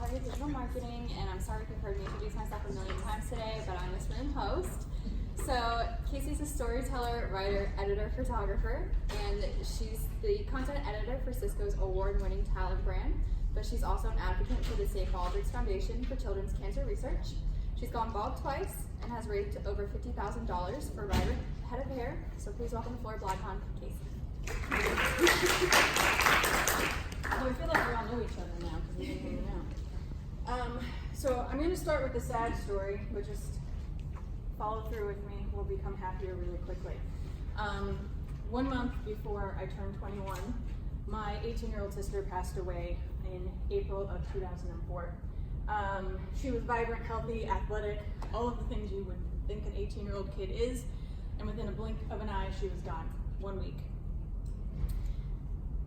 Target Digital Marketing, and I'm sorry if you've heard me introduce myself a million times today, but I'm this room host. So Casey's a storyteller, writer, editor, photographer, and she's the content editor for Cisco's award-winning talent brand, but she's also an advocate for the St. Baldrick Foundation for Children's Cancer Research. She's gone bald twice and has raised over $50,000 for Ryder head of hair. So please welcome to FlBlogCon, Casie. Well, we feel like we all know each other now because we didn't really know. So I'm going to start with the sad story, but just follow through with me. We'll become happier really quickly. 1 month before I turned 21, my 18-year-old sister passed away in April of 2004. She was vibrant, healthy, athletic, all of the things you would think an 18-year-old kid is, and within a blink of an eye, she was gone. 1 week.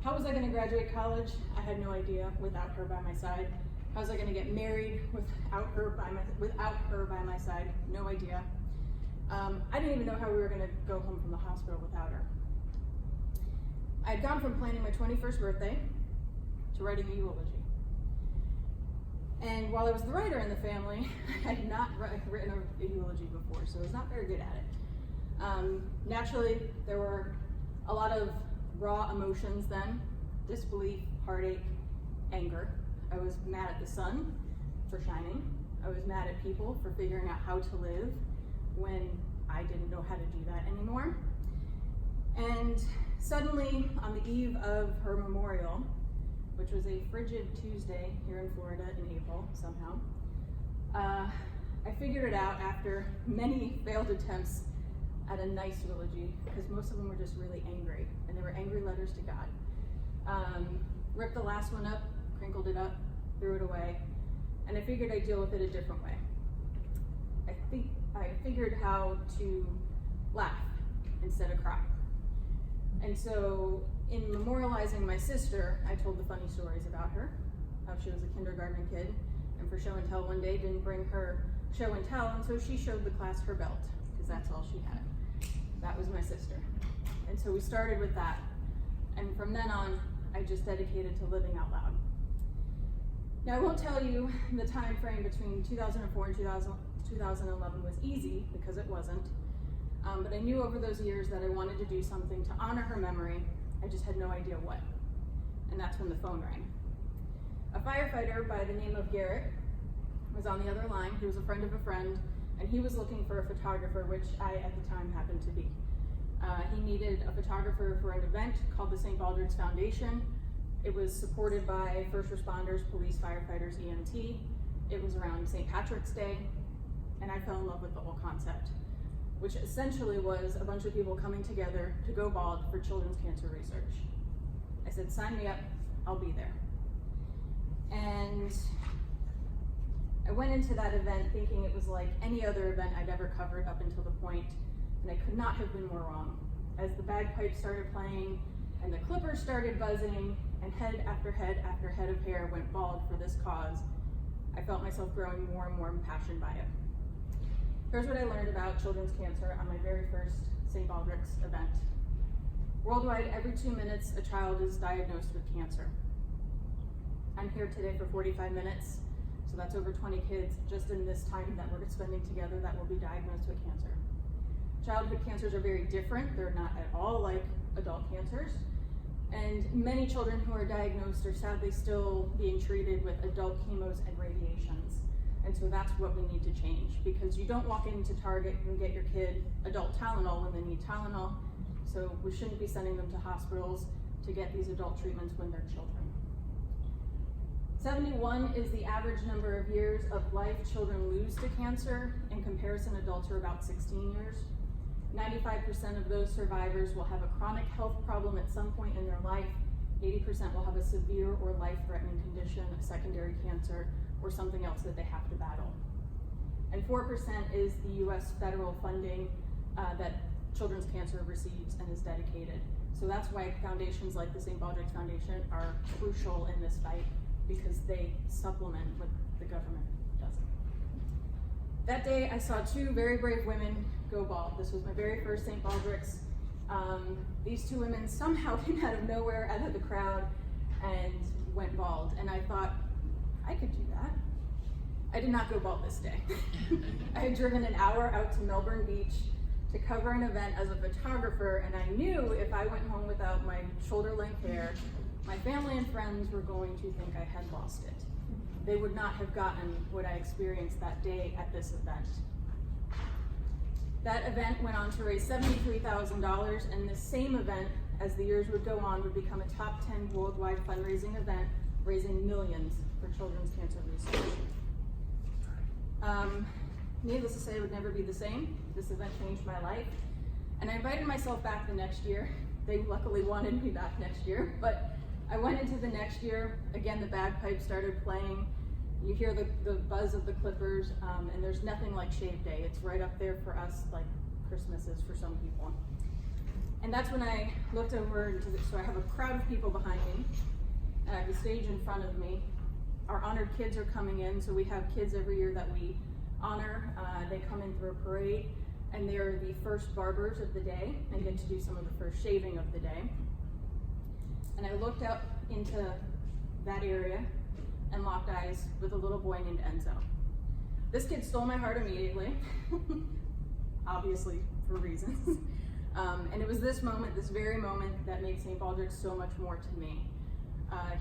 How was I going to graduate college? I had no idea without her by my side. How was I going to get married without her by my side? No idea. I didn't even know how we were going to go home from the hospital without her. I had gone from planning my 21st birthday to writing a eulogy. And while I was the writer in the family, I had not written a eulogy before, so I was not very good at it. Naturally, there were a lot of raw emotions then: disbelief, heartache, anger. I was mad at the sun for shining. I was mad at people for figuring out how to live when I didn't know how to do that anymore. And suddenly, on the eve of her memorial, which was a frigid Tuesday here in Florida in April somehow, I figured it out after many failed attempts at a nice eulogy, because most of them were just really angry, and they were angry letters to God. Ripped the last one up, crinkled it up, threw it away, and I figured I'd deal with it a different way. I figured how to laugh instead of cry. And so in memorializing my sister, I told the funny stories about her, how she was a kindergarten kid, and for show and tell one day didn't bring her show and tell, and so she showed the class her belt, because that's all she had. That was my sister. And so we started with that. And from then on, I just dedicated to living out loud. Now, I won't tell you the time frame between 2004 and 2011 was easy, because it wasn't. But I knew over those years that I wanted to do something to honor her memory. I just had no idea what. And that's when the phone rang. A firefighter by the name of Garrett was on the other line. He was a friend of a friend, and he was looking for a photographer, which I, at the time, happened to be. He needed a photographer for an event called the St. Baldrick Foundation. It was supported by first responders, police, firefighters, EMT. It was around St. Patrick's Day, and I fell in love with the whole concept, which essentially was a bunch of people coming together to go bald for children's cancer research. I said, sign me up, I'll be there. And I went into that event thinking it was like any other event I'd ever covered up until the point, and I could not have been more wrong. As the bagpipes started playing and the clippers started buzzing and head after head after head of hair went bald for this cause, I felt myself growing more and more impassioned by it. Here's what I learned about children's cancer on my very first St. Baldrick's event. Worldwide, every 2 minutes, a child is diagnosed with cancer. I'm here today for 45 minutes. So that's over 20 kids just in this time that we're spending together that will be diagnosed with cancer. Childhood cancers are very different. They're not at all like adult cancers. And many children who are diagnosed are sadly still being treated with adult chemos and radiations. And so that's what we need to change, because you don't walk into Target and get your kid adult Tylenol when they need Tylenol. So we shouldn't be sending them to hospitals to get these adult treatments when they're children. 71 is the average number of years of life children lose to cancer. In comparison, adults are about 16 years. 95% of those survivors will have a chronic health problem at some point in their life. 80% will have a severe or life-threatening condition, a secondary cancer, or something else that they have to battle. And 4% is the US federal funding that children's cancer receives and is dedicated. So that's why foundations like the St. Baldrick Foundation are crucial in this fight, because they supplement what the government doesn't. That day, I saw 2 very brave women go bald. This was my very first St. Baldrick's. These 2 women somehow came out of nowhere, out of the crowd, and went bald. And I thought, I could do that. did not go bald this day. I had driven an hour out to Melbourne Beach to cover an event as a photographer, and I knew if I went home without my shoulder-length hair, my family and friends were going to think I had lost it. They would not have gotten what I experienced that day at this event. That event went on to raise $73,000, and this same event, as the years would go on, would become a top 10 worldwide fundraising event, raising millions for children's cancer research. Needless to say, it would never be the same. This event changed my life. And I invited myself back the next year. They luckily wanted me back next year, but I went into the next year. Again, the bagpipes started playing. You hear the buzz of the clippers, and there's nothing like Shave Day. It's right up there for us, like Christmas is for some people. And that's when I looked over into so I have a crowd of people behind me, and I have the stage in front of me. Our honored kids are coming in, so we have kids every year that we honor. They come in through a parade, and they're the first barbers of the day and get to do some of the first shaving of the day. And I looked out into that area and locked eyes with a little boy named Enzo. This kid stole my heart immediately, obviously for reasons. And it was this moment, this very moment, that made St. Baldrick so much more to me.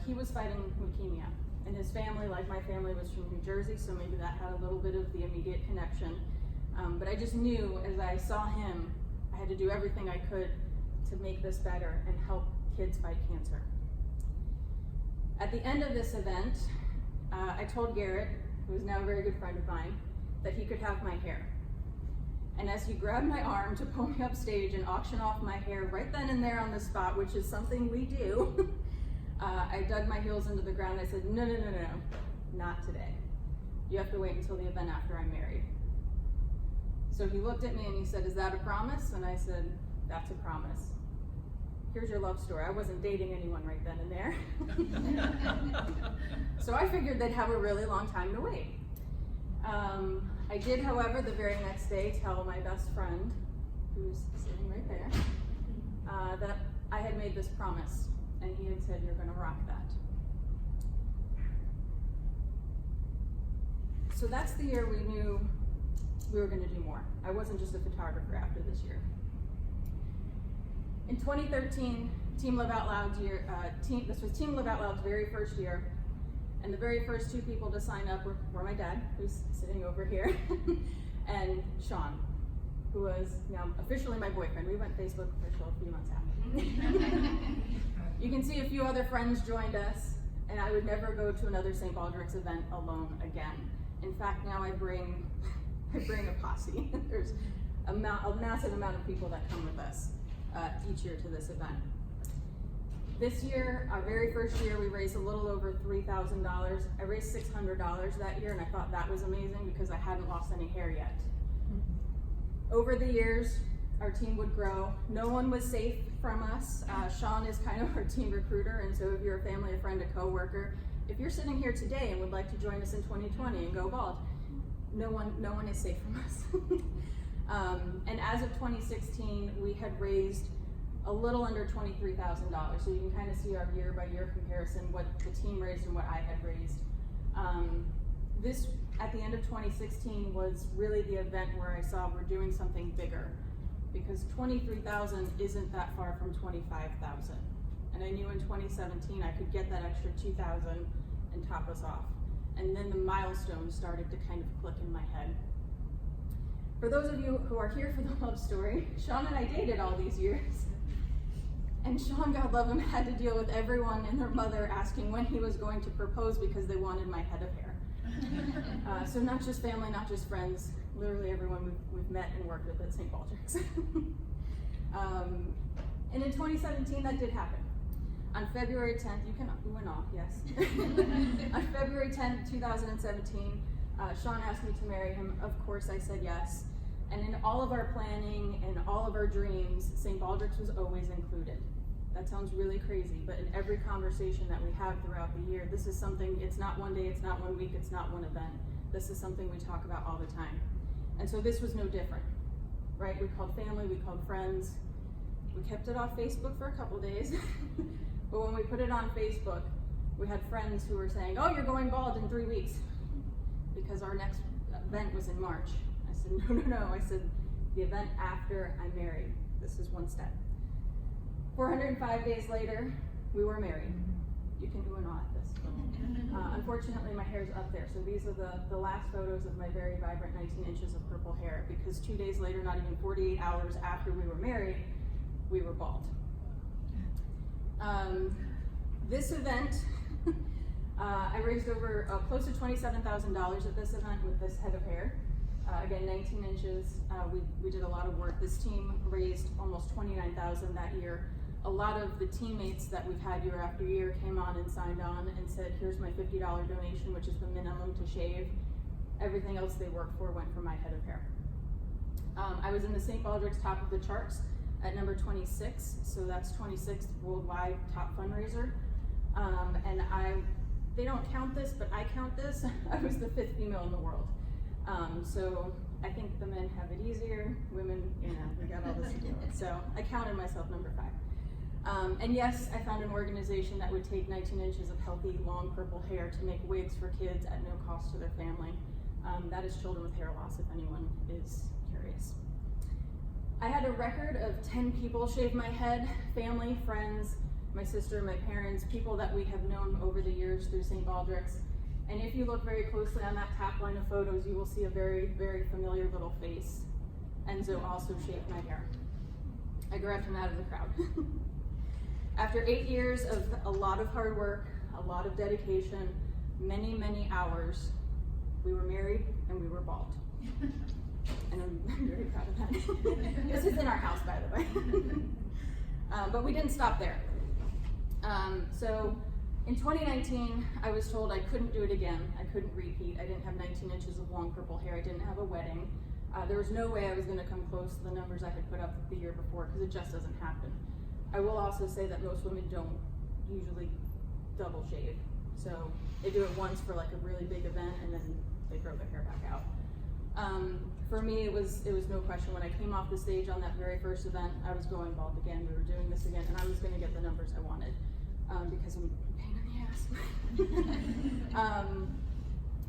He was fighting leukemia, and his family, like my family, was from New Jersey, so maybe that had a little bit of the immediate connection. But I just knew as I saw him, I had to do everything I could to make this better and help kids fight cancer. At the end of this event, I told Garrett, who is now a very good friend of mine, that he could have my hair. And as he grabbed my arm to pull me up stage and auction off my hair right then and there on the spot, which is something we do, I dug my heels into the ground and I said, no, not today. You have to wait until the event after I'm married. So he looked at me and he said, is that a promise? And I said, that's a promise. Here's your love story. I wasn't dating anyone right then and there. So I figured they'd have a really long time to wait. I did, however, the very next day tell my best friend, who's sitting right there, that I had made this promise, and he had said, you're gonna rock that. So that's the year we knew we were gonna do more. I wasn't just a photographer after this year. In 2013, Team Live Out Loud's year, this was Team Live Out Loud's very first year, and the very first two people to sign up were my dad, who's sitting over here, and Sean, who was now officially my boyfriend. We went Facebook official a few months after. You can see a few other friends joined us, and I would never go to another St. Baldrick's event alone again. In fact, now I bring a posse. There's a massive amount of people that come with us each year to this event. This year, our very first year, we raised a little over $3,000. I raised $600 that year, and I thought that was amazing because I hadn't lost any hair yet. Over the years, our team would grow. No one was safe from us. Sean is kind of our team recruiter, and so if you're a family, a friend, a coworker, if you're sitting here today and would like to join us in 2020 and go bald, no one is safe from us. And as of 2016, we had raised a little under $23,000. So you can kind of see our year by year comparison, what the team raised and what I had raised. This, at the end of 2016, was really the event where I saw we're doing something bigger, because 23,000 isn't that far from 25,000. And I knew in 2017 I could get that extra 2,000 and top us off. And then the milestones started to kind of click in my head. For those of you who are here for the love story, Sean and I dated all these years. And Sean, God love him, had to deal with everyone and their mother asking when he was going to propose because they wanted my head of hair. So not just family, not just friends, literally everyone we've met and worked with at St. Baldrick's. And in 2017, that did happen. On February 10th, you went off, yes. On February 10th, 2017, Sean asked me to marry him. Of course, I said yes. And in all of our planning and all of our dreams, St. Baldrick's was always included. That sounds really crazy, but in every conversation that we have throughout the year, this is something, it's not one day, it's not 1 week, it's not one event. This is something we talk about all the time. And so this was no different, right? We called family, we called friends. We kept it off Facebook for a couple days, but when we put it on Facebook, we had friends who were saying, oh, you're going bald in 3 weeks. because our next event was in March. I said, no. I said, the event after I'm married. This is one step. 405 days later, we were married. You can do an awe at this. Unfortunately, my hair's up there, so these are the last photos of my very vibrant 19 inches of purple hair, because 2 days later, not even 48 hours after we were married, we were bald. This event, I raised over close to $27,000 at this event with this head of hair. Again, 19 inches. We did a lot of work. This team raised almost $29,000 that year. A lot of the teammates that we've had year after year came on and signed on and said, here's my $50 donation, which is the minimum to shave. Everything else they worked for went for my head of hair. I was in the St. Baldrick's top of the charts at number 26, so that's 26th worldwide top fundraiser. And they don't count this, but I count this. I was the 5th female in the world. So I think the men have it easier. Women, we got all this to do. So I counted myself number 5. And yes, I found an organization that would take 19 inches of healthy, long purple hair to make wigs for kids at no cost to their family. That is Children with Hair Loss, if anyone is curious. I had a record of 10 people shave my head, family, friends, my sister, my parents, people that we have known over the years through St. Baldrick's. And if you look very closely on that top line of photos, you will see a very, very familiar little face. Enzo also shaved my hair. I grabbed him out of the crowd. After 8 years of a lot of hard work, a lot of dedication, many, many hours, we were married and we were bald. And I'm very proud of that. This is in our house, by the way. But we didn't stop there. So in 2019, I was told I couldn't do it again. I couldn't repeat. I didn't have 19 inches of long purple hair. I didn't have a wedding. There was no way I was going to come close to the numbers I had put up the year before, because it just doesn't happen. I will also say that most women don't usually double shave. So they do it once for like a really big event and then they grow their hair back out. For me, it was no question. When I came off the stage on that very first event, I was going bald again. We were doing this again, and I was going to get the numbers I wanted because I'm a pain in the ass.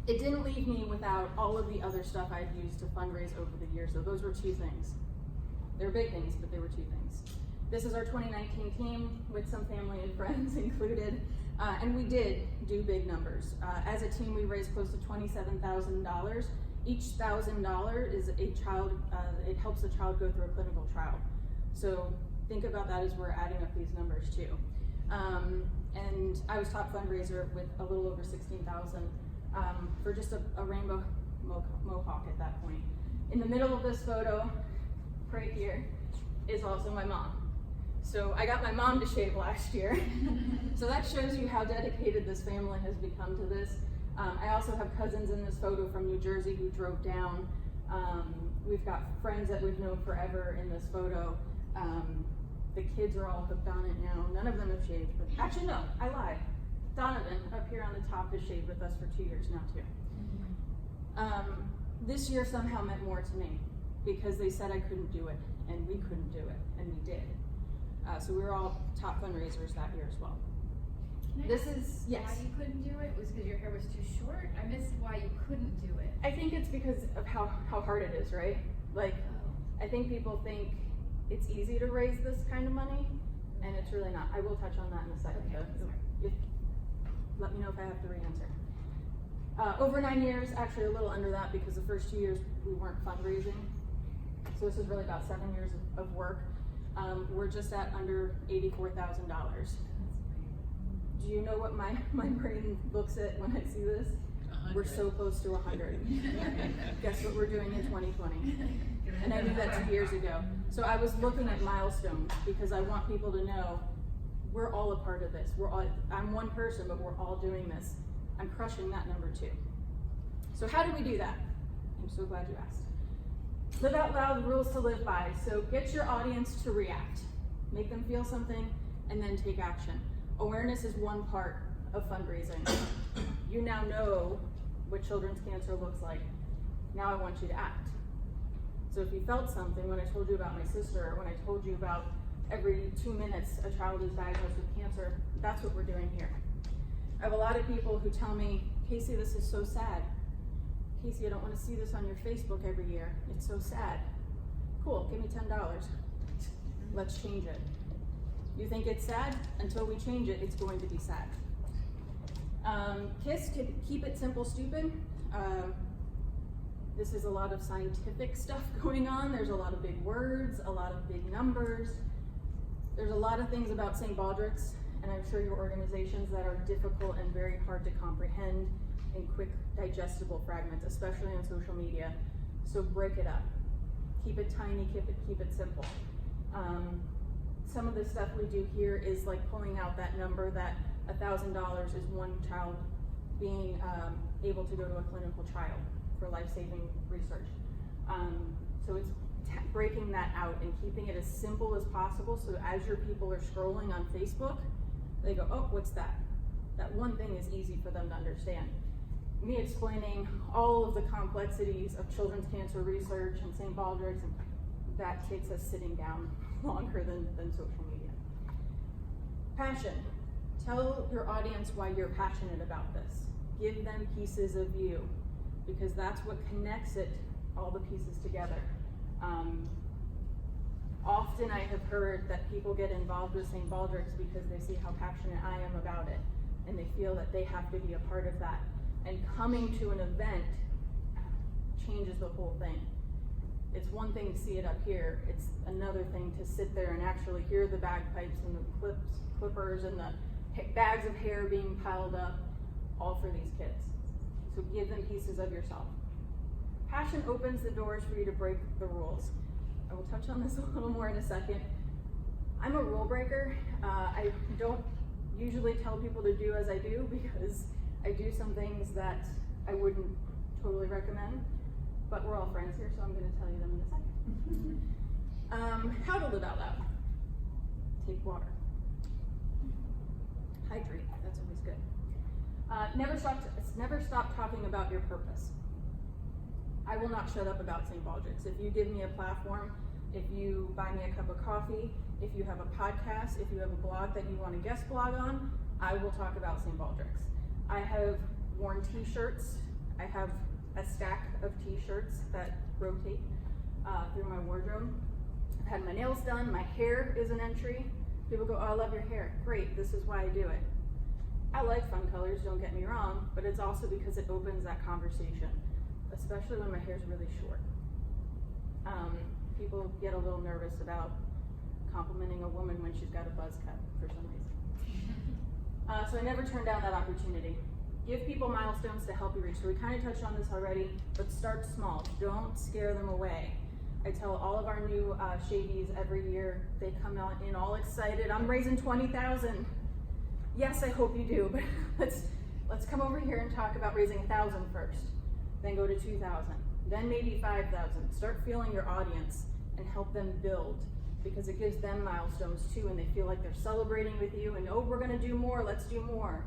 It didn't leave me without all of the other stuff I'd used to fundraise over the years. So those were 2 things. They were big things, but they were 2 things. This is our 2019 team with some family and friends included, and we did do big numbers. As a team, we raised close to $27,000. Each $1,000 is a child, it helps a child go through a clinical trial. So think about that as we're adding up these numbers too. And I was top fundraiser with a little over $16,000 for just a rainbow mohawk at that point. In the middle of this photo, right here, is also my mom. So I got my mom to shave last year. So that shows you how dedicated this family has become to this. I also have cousins in this photo from New Jersey who drove down. We've got friends that we've known forever in this photo. The kids are all hooked on it now. None of them have shaved, but actually no, I lied. Donovan up here on the top has shaved with us for 2 years now too. This year somehow meant more to me because they said I couldn't do it and we couldn't do it, and we did. So we were all top fundraisers that year as well. Yes. Why you couldn't do it? Was because your hair was too short? I missed why you couldn't do it. I think it's because of how hard it is, right? Like, I think people think it's easy to raise this kind of money, and it's really not. I will touch on that in a second. Okay, Let me know if I have to re-answer. Over 9 years, actually a little under that, because the first 2 years we weren't fundraising. So this is really about 7 years of work. We're just at under $84,000. Do you know what my brain looks at when I see this? 100. We're so close to 100. Guess what we're doing in 2020? And I knew that 2 years ago. So I was looking at milestones because I want people to know we're all a part of this. I'm one person, but we're all doing this. I'm crushing that number too. So how do we do that? I'm so glad you asked. Live out loud, rules to live by. So get your audience to react. Make them feel something and then take action. Awareness is one part of fundraising. You now know what children's cancer looks like. Now I want you to act. So if you felt something when I told you about my sister, or when I told you about every 2 minutes a child is diagnosed with cancer, that's what we're doing here. I have a lot of people who tell me, Casie, this is so sad. Casie, I don't want to see this on your Facebook every year. It's so sad. Cool, give me $10. Let's change it. You think it's sad? Until we change it, it's going to be sad. KISS, keep it simple, stupid. This is a lot of scientific stuff going on. There's a lot of big words, a lot of big numbers. There's a lot of things about St. Baldrick's, and I'm sure your organizations that are difficult and very hard to comprehend in quick, digestible fragments, especially on social media. So break it up. Keep it tiny, keep it simple. Some of the stuff we do here is like pulling out that number that $1,000 is one child being able to go to a clinical trial for life-saving research. So it's breaking that out and keeping it as simple as possible, so as your people are scrolling on Facebook, they go, oh, what's that? That one thing is easy for them to understand. Me explaining all of the complexities of children's cancer research and St. Baldrick's, and that takes us sitting down longer than social media. Passion. Tell your audience why you're passionate about this. Give them pieces of you, because that's what connects all the pieces together. Often I have heard that people get involved with St. Baldrick's because they see how passionate I am about it, and they feel that they have to be a part of that. And coming to an event changes the whole thing. It's one thing to see it up here, it's another thing to sit there and actually hear the bagpipes and the clippers and the bags of hair being piled up, all for these kids. So give them pieces of yourself. Passion opens the doors for you to break the rules. I will touch on this a little more in a second. I'm a rule breaker. I don't usually tell people to do as I do, because I do some things that I wouldn't totally recommend, but we're all friends here, so I'm going to tell you them in a second. How to live out loud. Take water. Hydrate, that's always good. Never stop talking about your purpose. I will not shut up about St. Baldrick's. If you give me a platform, if you buy me a cup of coffee, if you have a podcast, if you have a blog that you want to guest blog on, I will talk about St. Baldrick's. I have worn t-shirts. I have a stack of t-shirts that rotate through my wardrobe. I've had my nails done. My hair is an entry. People go, oh, I love your hair. Great, this is why I do it. I like fun colors, don't get me wrong, but it's also because it opens that conversation, especially when my hair's really short. People get a little nervous about complimenting a woman when she's got a buzz cut for some reason. So I never turn down that opportunity. Give people milestones to help you reach. So we kind of touched on this already, but start small. Don't scare them away. I tell all of our new Shavees every year, they come out in all excited, I'm raising 20,000. Yes, I hope you do, but let's come over here and talk about raising 1,000 first, then go to 2,000, then maybe 5,000. Start feeling your audience and help them build, because it gives them milestones too, and they feel like they're celebrating with you, and oh, we're gonna do more, let's do more.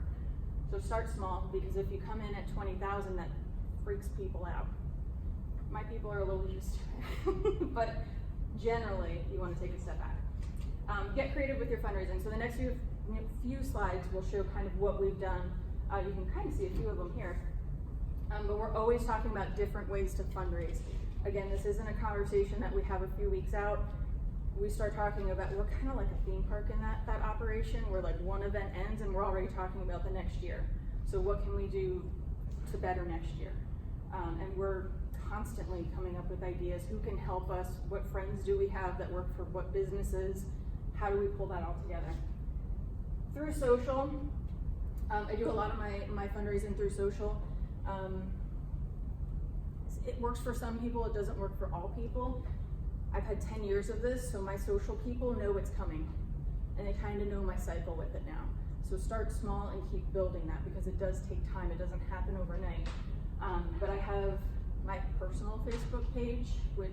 So start small, because if you come in at 20,000, that freaks people out. My people are a little used to it, but generally, you want to take a step back. Get creative with your fundraising. So the next few slides will show kind of what we've done. You can kind of see a few of them here. But we're always talking about different ways to fundraise. Again, this isn't a conversation that we have a few weeks out. We start talking about, we're kind of like a theme park in that operation, where like one event ends and we're already talking about the next year. So what can we do to better next year? And we're constantly coming up with ideas. Who can help us? What friends do we have that work for what businesses? How do we pull that all together? Through social, I do a lot of my fundraising through social. It works for some people, it doesn't work for all people. I've had 10 years of this, so my social people know it's coming, and they kind of know my cycle with it now. So start small and keep building that, because it does take time, it doesn't happen overnight. But I have my personal Facebook page, which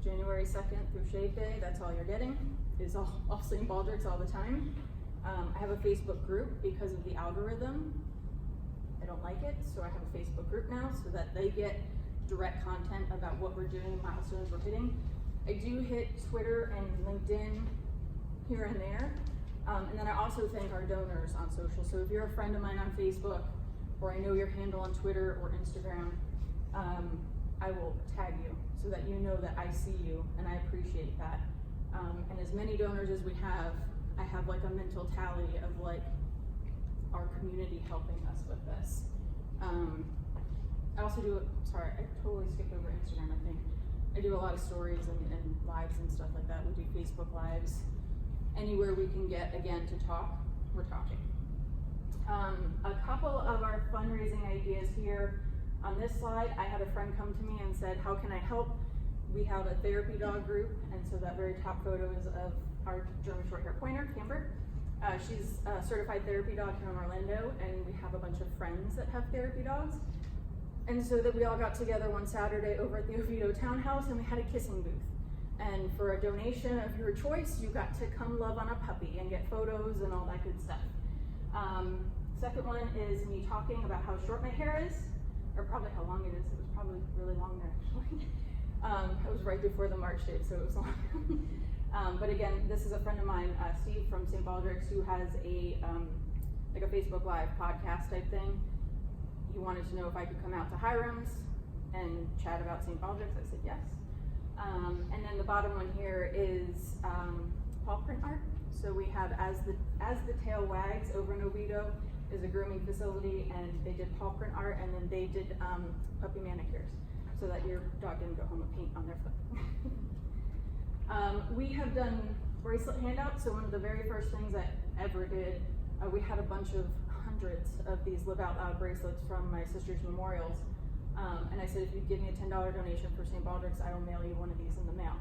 January 2nd through Shave Day, that's all you're getting, is all St. Baldrick's all the time. I have a Facebook group because of the algorithm. I don't like it, so I have a Facebook group now so that they get direct content about what we're doing, milestones we're hitting. I do hit Twitter and LinkedIn here and there. And then I also thank our donors on social. So if you're a friend of mine on Facebook, or I know your handle on Twitter or Instagram, I will tag you so that you know that I see you, and I appreciate that. And as many donors as we have, I have like a mental tally of like our community helping us with this. I also do, sorry, I totally skipped over Instagram, I think. I do a lot of stories and lives and stuff like that. We do Facebook lives. Anywhere we can get, again, to talk, we're talking. A couple of our fundraising ideas here. On this slide, I had a friend come to me and said, how can I help? We have a therapy dog group, and so that very top photo is of our German Shorthair Pointer, Camber. She's a certified therapy dog here in Orlando, and we have a bunch of friends that have therapy dogs. And so that we all got together one Saturday over at the Oviedo Townhouse, and we had a kissing booth. And for a donation of your choice, you got to come love on a puppy and get photos and all that good stuff. Second one is me talking about how short my hair is, or probably how long it is. It was probably really long there, actually. It was right before the March date, so it was long. But again, this is a friend of mine, Steve from St. Baldrick, who has a like a Facebook Live podcast type thing. He wanted to know if I could come out to Hiram's and chat about St. Baldrick's. I said yes. And then the bottom one here is paw print art. So we have As the Tail Wags over in Oviedo is a grooming facility, and they did paw print art, and then they did puppy manicures so that your dog didn't go home with paint on their foot. We have done bracelet handouts. So one of the very first things I ever did, we had a bunch of hundreds of these Live Out Loud bracelets from my sister's memorials. And I said, if you give me a $10 donation for St. Baldrick's, I will mail you one of these in the mail.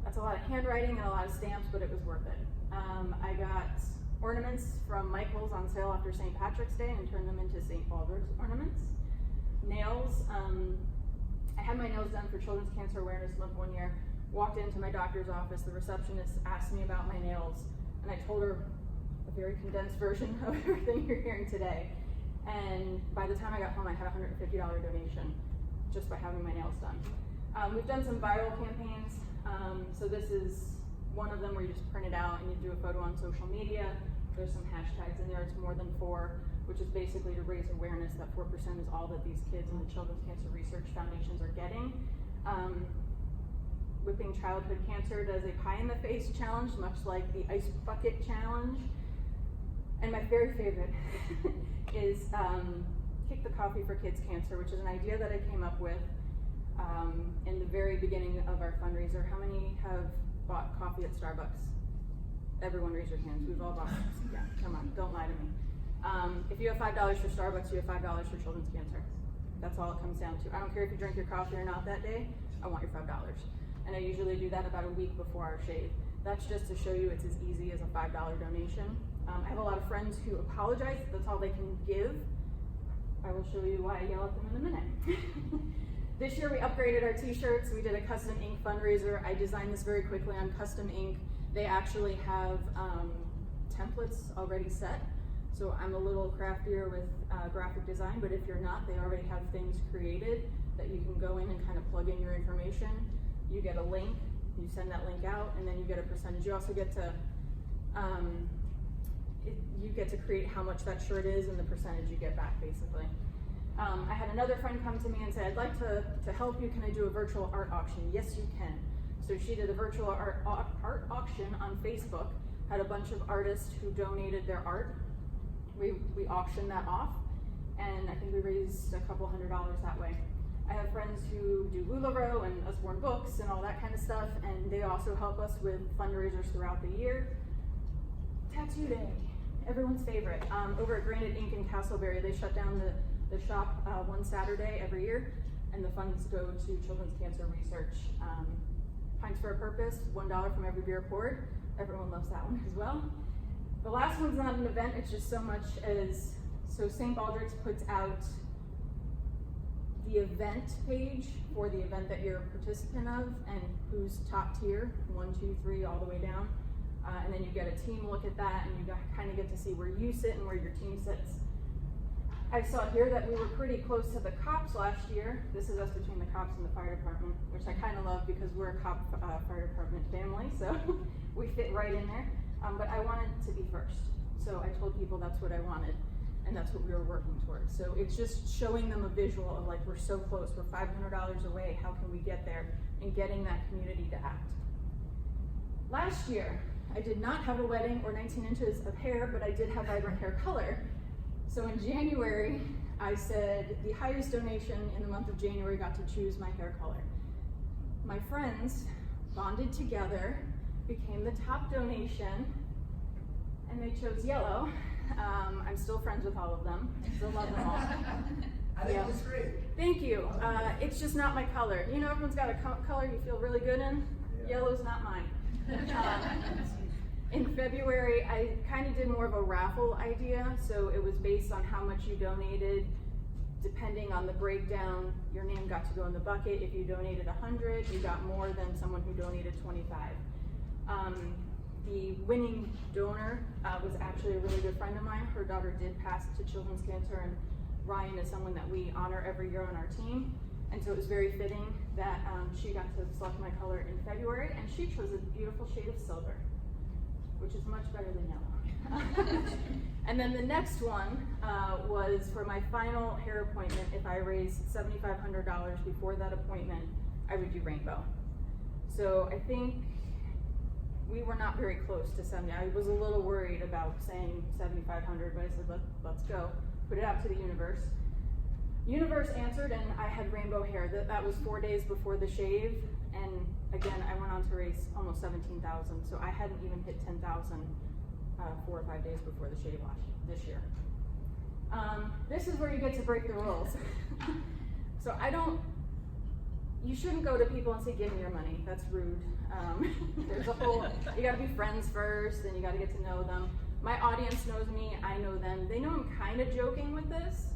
That's a lot of handwriting and a lot of stamps, but it was worth it. I got ornaments from Michael's on sale after St. Patrick's Day and turned them into St. Baldrick's ornaments. Nails, I had my nails done for Children's Cancer Awareness Month one year. Walked into my doctor's office, the receptionist asked me about my nails, and I told her a very condensed version of everything you're hearing today. And by the time I got home, I had a $150 donation just by having my nails done. We've done some viral campaigns. So this is one of them where you just print it out and you do a photo on social media. There's some hashtags in there. It's more than 4, which is basically to raise awareness that 4% is all that these kids in the Children's Cancer Research Foundations are getting. Whipping Childhood Cancer does a pie in the face challenge, much like the ice bucket challenge. And my very favorite is Kick the Coffee for Kids Cancer, which is an idea that I came up with in the very beginning of our fundraiser. How many have bought coffee at Starbucks? Everyone raise your hands. We've all bought it. Yeah, come on, don't lie to me. If you have $5 for Starbucks, you have $5 for children's cancer. That's all it comes down to. I don't care if you drink your coffee or not that day, I want your $5. And I usually do that about a week before our shave. That's just to show you it's as easy as a $5 donation. I have a lot of friends who apologize, that's all they can give. I will show you why I yell at them in a minute. This year we upgraded our t-shirts. We did a custom ink fundraiser. I designed this very quickly on custom ink. They actually have templates already set. So I'm a little craftier with graphic design, but if you're not, they already have things created that you can go in and kind of plug in your information. You get a link, you send that link out, and then you get a percentage. You also get to create how much that shirt is and the percentage you get back, basically. I had another friend come to me and say, I'd like to help you, can I do a virtual art auction? Yes, you can. So she did a virtual art auction on Facebook, had a bunch of artists who donated their art. We auctioned that off, and I think we raised a couple $100 that way. I have friends who do LuLaRoe and Usborne Books and all that kind of stuff, and they also help us with fundraisers throughout the year. Tattoo Day, everyone's favorite. Over at Granite Ink in Castleberry, they shut down the shop one Saturday every year, and the funds go to Children's Cancer Research. Pints for a Purpose, $1 from every beer poured. Everyone loves that one as well. The last one's not an event, it's just so much as, so St. Baldrick's puts out the event page for the event that you're a participant of and who's top tier, 1, 2, 3, all the way down. And then you get a team look at that, and you kind of get to see where you sit and where your team sits. I saw here that we were pretty close to the cops last year. This is us between the cops and the fire department, which I kind of love because we're a cop fire department family, so we fit right in there. But I wanted to be first, so I told people that's what I wanted. and that's what we were working towards. So it's just showing them a visual of like, we're so close, we're $500 away, how can we get there, and getting that community to act. Last year, I did not have a wedding or 19 inches of hair, but I did have vibrant hair color. So in January, I said the highest donation in the month of January got to choose my hair color. My friends bonded together, became the top donation, and they chose yellow. I'm still friends with all of them. I still love them all. I think it's great. Thank you. It's just not my color. You know, everyone's got a color you feel really good in. Yeah. Yellow's not mine. In February, I kind of did more of a raffle idea. So it was based on how much you donated. Depending on the breakdown, your name got to go in the bucket. If you donated 100, you got more than someone who donated 25. The winning donor was actually a really good friend of mine. Her daughter did pass to children's cancer, and Ryan is someone that we honor every year on our team. And so it was very fitting that she got to select my color in February, and she chose a beautiful shade of silver, which is much better than yellow. And then the next one was for my final hair appointment. If I raised $7,500 before that appointment, I would do rainbow. So I think we were not very close to 70. I was a little worried about saying 7,500, but I said, let's go. Put it out to the universe. Universe answered, and I had rainbow hair. That was 4 days before the shave, and again, I went on to raise almost 17,000. So I hadn't even hit 10,000 4 or 5 days before the shave this year. This is where you get to break the rules. So you shouldn't go to people and say, give me your money. That's rude. There's a whole, you gotta be friends first, and you gotta get to know them. My audience knows me, I know them. They know I'm kind of joking with this,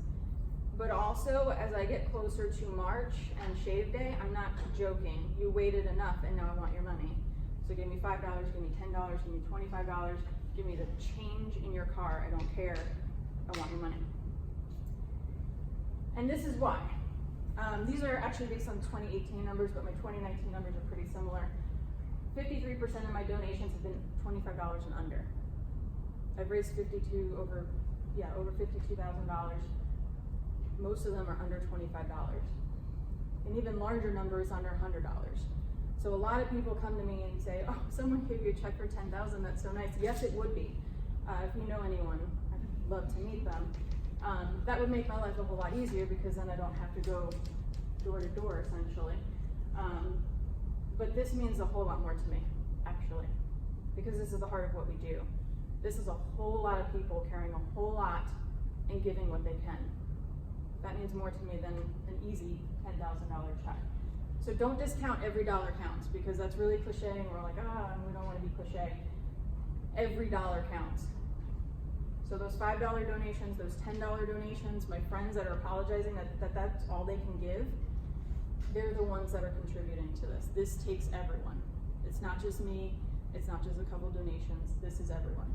but also as I get closer to March and shave day, I'm not joking. You waited enough, and now I want your money. So give me $5, give me $10, give me $25, give me the change in your car, I don't care, I want your money. And this is why. These are actually based on 2018 numbers, but my 2019 numbers are pretty similar. 53% of my donations have been $25 and under. I've raised over $52,000. Most of them are under $25. And even larger numbers under $100. So a lot of people come to me and say, oh, someone gave you a check for $10,000, that's so nice. Yes, it would be. If you know anyone, I'd love to meet them. That would make my life a whole lot easier, because then I don't have to go door to door, essentially. But this means a whole lot more to me, actually, because this is the heart of what we do. This is a whole lot of people carrying a whole lot and giving what they can. That means more to me than an easy $10,000 check. So don't discount every dollar counts, because that's really cliche, and we're like, we don't want to be cliche. Every dollar counts. So those $5 donations, those $10 donations, my friends that are apologizing that that's all they can give, they're the ones that are contributing to this. This takes everyone. It's not just me, it's not just a couple donations, this is everyone.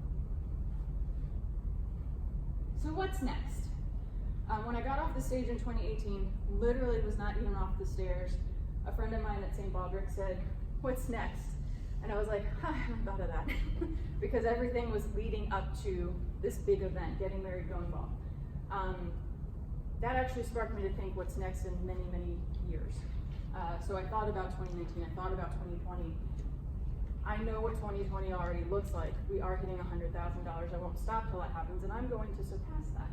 So what's next? When I got off the stage in 2018, literally was not even off the stairs, a friend of mine at St. Baldrick said, what's next? And I was like, I haven't thought of that. Because everything was leading up to this big event, getting married, going bald. That actually sparked me to think what's next in many, many years. So I thought about 2019, I thought about 2020. I know what 2020 already looks like. We are hitting $100,000. I won't stop till that happens, and I'm going to surpass that.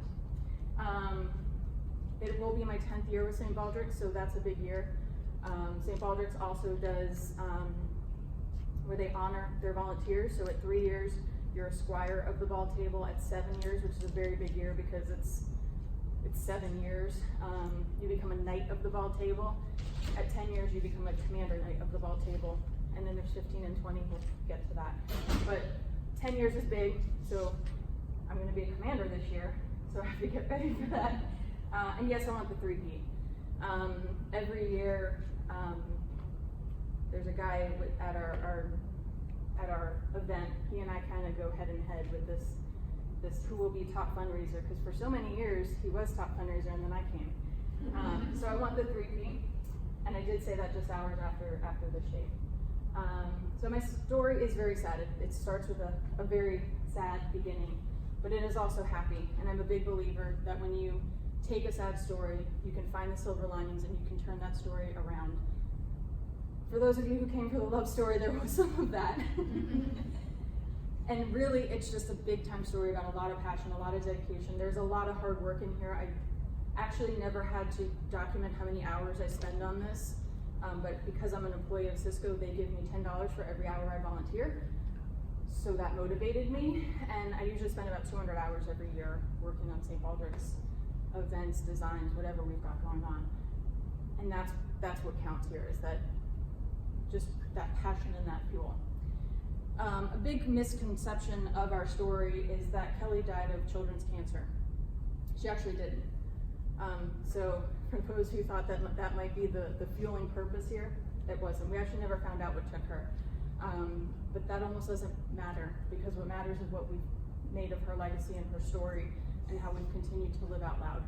It will be my 10th year with St. Baldrick, so that's a big year. St. Baldrick's also does where they honor their volunteers. So at 3 years, you're a squire of the ball table. At 7 years, which is a very big year because it's 7 years, you become a knight of the ball table. At 10 years, you become a commander knight of the ball table. And then there's 15 and 20, we'll get to that. But 10 years is big, so I'm gonna be a commander this year, so I have to get ready for that. And yes, I want the 3P. Every year, there's a guy at our event. He and I kind of go head and head with this who will be top fundraiser, because for so many years he was top fundraiser and then I came. So I want the 3P, and I did say that just hours after the shave. So my story is very sad. It starts with a very sad beginning, but it is also happy. And I'm a big believer that when you take a sad story, you can find the silver linings and you can turn that story around. For those of you who came for the love story, there was some of that. And really, it's just a big time story about a lot of passion, a lot of dedication. There's a lot of hard work in here. I actually never had to document how many hours I spend on this, but because I'm an employee of Cisco, they give me $10 for every hour I volunteer. So that motivated me, and I usually spend about 200 hours every year working on St. Baldrick's events, designs, whatever we've got going on. And that's what counts here, is that just that passion and that fuel. A big misconception of our story is that Kellie died of children's cancer. She actually didn't. So for those who thought that might be the fueling purpose here, it wasn't. We actually never found out what took her. But that almost doesn't matter, because what matters is what we've made of her legacy and her story and how we've continued to live out loud.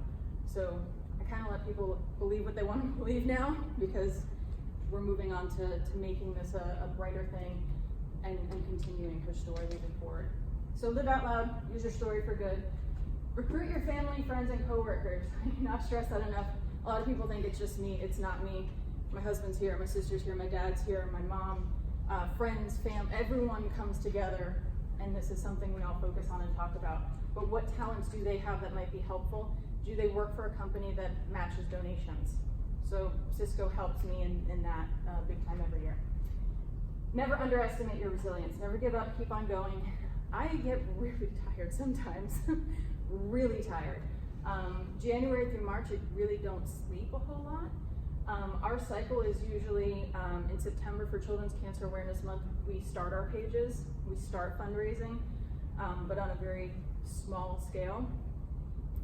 So I kind of let people believe what they want to believe now, because we're moving on to making this a brighter thing and continuing her story moving forward. So live out loud, use your story for good. Recruit your family, friends, and coworkers. I cannot stress that enough. A lot of people think it's just me. It's not me. My husband's here, my sister's here, my dad's here, my mom, friends, everyone comes together, and this is something we all focus on and talk about. But what talents do they have that might be helpful? Do they work for a company that matches donations? So Cisco helps me in that big time every year. Never underestimate your resilience. Never give up, keep on going. I get really tired sometimes, really tired. January through March, I really don't sleep a whole lot. Our cycle is usually in September for Children's Cancer Awareness Month. We start our pages, we start fundraising, but on a very small scale.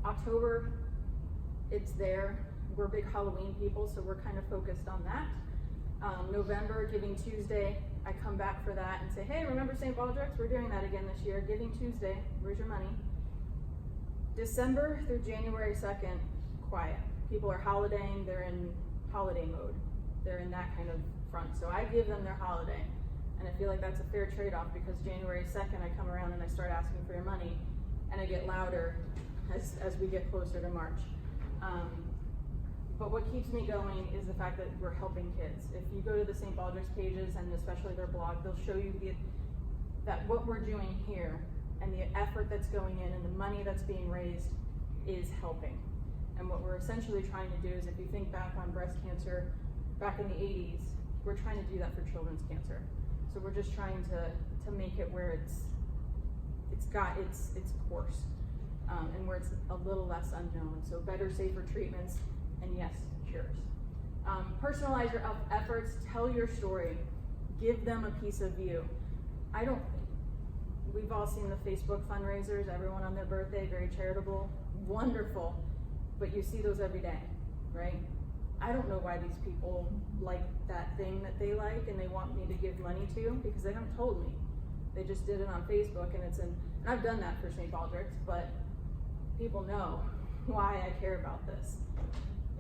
October, it's there. We're big Halloween people, so we're kind of focused on that. November, Giving Tuesday, I come back for that and say, hey, remember St. Baldrick's? We're doing that again this year. Giving Tuesday, where's your money? December through January 2nd, quiet. People are holidaying, they're in holiday mode. They're in that kind of front. So I give them their holiday. And I feel like that's a fair trade-off, because January 2nd, I come around and I start asking for your money, and I get louder as we get closer to March. But what keeps me going is the fact that we're helping kids. If you go to the St. Baldrick's pages, and especially their blog, they'll show you that what we're doing here and the effort that's going in and the money that's being raised is helping. And what we're essentially trying to do is, if you think back on breast cancer back in the 80s, we're trying to do that for children's cancer. So we're just trying to make it where it's got its course, and where it's a little less unknown. So better, safer treatments, and yes, cures. Personalize your efforts, tell your story, give them a piece of you. We've all seen the Facebook fundraisers, everyone on their birthday, very charitable, wonderful, but you see those every day, right? I don't know why these people like that thing that they like and they want me to give money to, because they haven't told me. They just did it on Facebook, and and I've done that for St. Baldrick's, but people know why I care about this.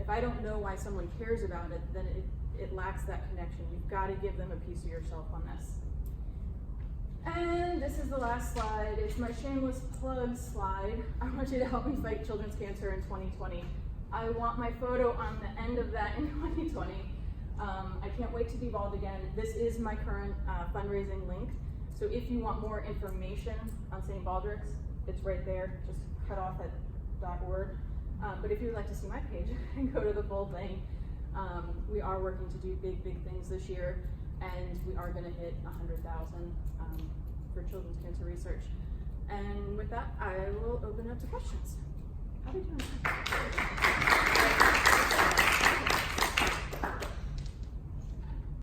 If I don't know why someone cares about it, then it lacks that connection. You've got to give them a piece of yourself on this. And this is the last slide. It's my shameless plug slide. I want you to help me fight children's cancer in 2020. I want my photo on the end of that in 2020. I can't wait to be bald again. This is my current fundraising link. So if you want more information on St. Baldrick's, it's right there. Just cut off at .org. But if you'd like to see my page and go to the full thing, we are working to do big things this year, and we are going to hit 100,000 for children's cancer research. And with that, I will open up to questions. How are we doing?